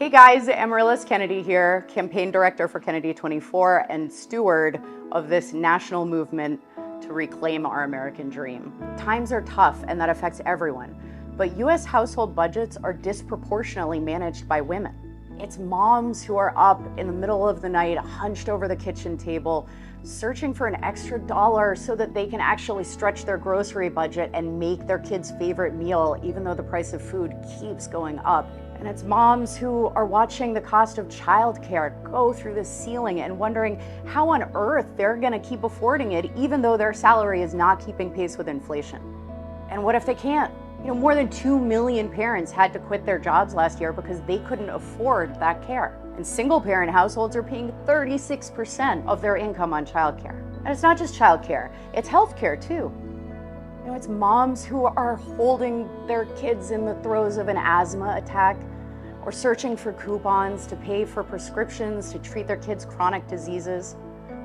Hey guys, Amaryllis Kennedy here, campaign director for Kennedy 24 and steward of this national movement to reclaim our American dream. Times are tough and that affects everyone, but US household budgets are disproportionately managed by women. It's moms who are up in the middle of the night, hunched over the kitchen table, searching for an extra dollar so that they can actually stretch their grocery budget and make their kids' favorite meal, even though the price of food keeps going up. And it's moms who are watching the cost of childcare go through the ceiling and wondering how on earth they're gonna keep affording it, even though their salary is not keeping pace with inflation. And what if they can't? More than 2 million parents had to quit their jobs last year because they couldn't afford that care. And single-parent households are paying 36% of their income on childcare. And it's not just childcare, it's healthcare too. It's moms who are holding their kids in the throes of an asthma attack or searching for coupons to pay for prescriptions to treat their kids' chronic diseases.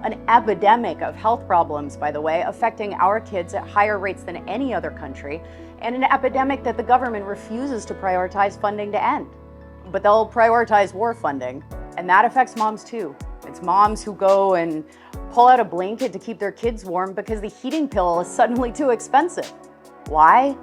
An epidemic of health problems, by the way, affecting our kids at higher rates than any other country, and an epidemic that the government refuses to prioritize funding to end. But they'll prioritize war funding, and that affects moms too. It's moms who go and pull out a blanket to keep their kids warm because the heating pill is suddenly too expensive. Why?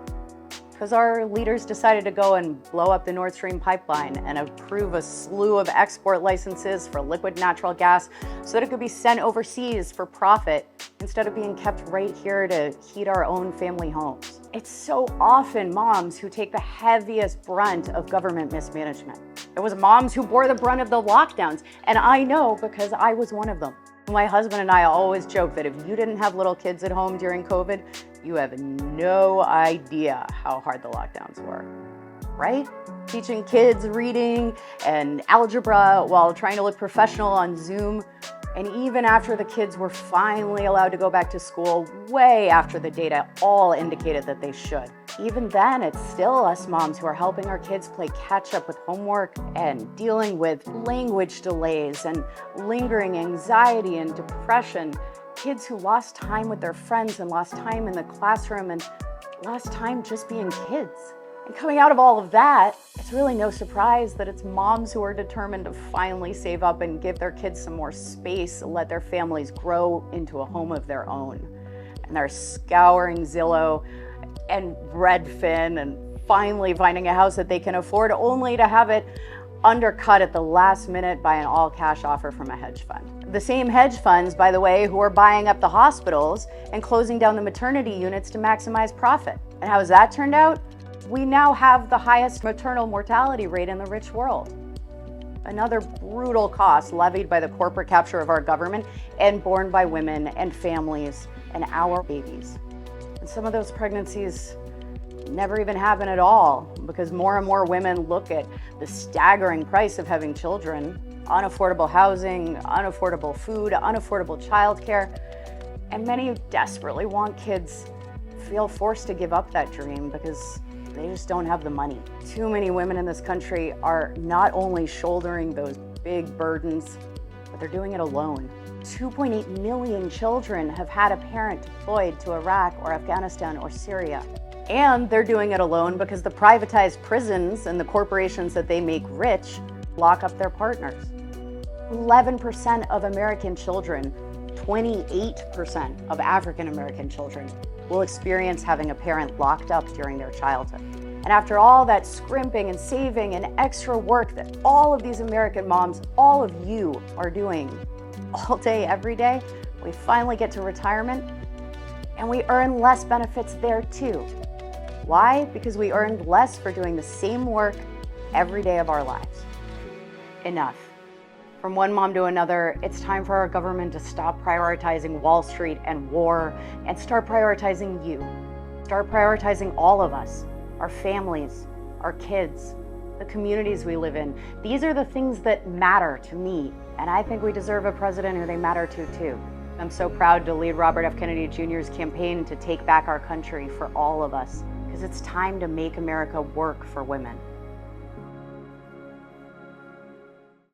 Because our leaders decided to go and blow up the Nord Stream pipeline and approve a slew of export licenses for liquid natural gas so that it could be sent overseas for profit instead of being kept right here to heat our own family homes. It's so often moms who take the heaviest brunt of government mismanagement. It was moms who bore the brunt of the lockdowns, and I know because I was one of them. My husband and I always joke that if you didn't have little kids at home during COVID, you have no idea how hard the lockdowns were, right? Teaching kids reading and algebra while trying to look professional on Zoom. And even after the kids were finally allowed to go back to school, way after the data all indicated that they should. Even then, it's still us moms who are helping our kids play catch up with homework and dealing with language delays and lingering anxiety and depression. Kids who lost time with their friends and lost time in the classroom and lost time just being kids. And coming out of all of that, it's really no surprise that it's moms who are determined to finally save up and give their kids some more space, let their families grow into a home of their own. And they're scouring Zillow and Redfin and finally finding a house that they can afford, only to have it undercut at the last minute by an all-cash offer from a hedge fund. The same hedge funds, by the way, who are buying up the hospitals and closing down the maternity units to maximize profit. And how has that turned out? We now have the highest maternal mortality rate in the rich world. Another brutal cost levied by the corporate capture of our government and borne by women and families and our babies. And some of those pregnancies never even happen at all because more and more women look at the staggering price of having children, unaffordable housing, unaffordable food, unaffordable childcare, and many who desperately want kids feel forced to give up that dream because they just don't have the money. Too many women in this country are not only shouldering those big burdens, but they're doing it alone. 2.8 million children have had a parent deployed to Iraq or Afghanistan or Syria. And they're doing it alone because the privatized prisons and the corporations that they make rich lock up their partners. 11% of American children, 28% of African American children will experience having a parent locked up during their childhood. And after all that scrimping and saving and extra work that all of these American moms, all of you are doing all day, every day, we finally get to retirement and we earn less benefits there too. Why? Because we earned less for doing the same work every day of our lives. Enough. From one mom to another, it's time for our government to stop prioritizing Wall Street and war and start prioritizing you. Start prioritizing all of us, our families, our kids, the communities we live in. These are the things that matter to me, and I think we deserve a president who they matter to too. I'm so proud to lead Robert F. Kennedy Jr.'s campaign to take back our country for all of us, because it's time to make America work for women.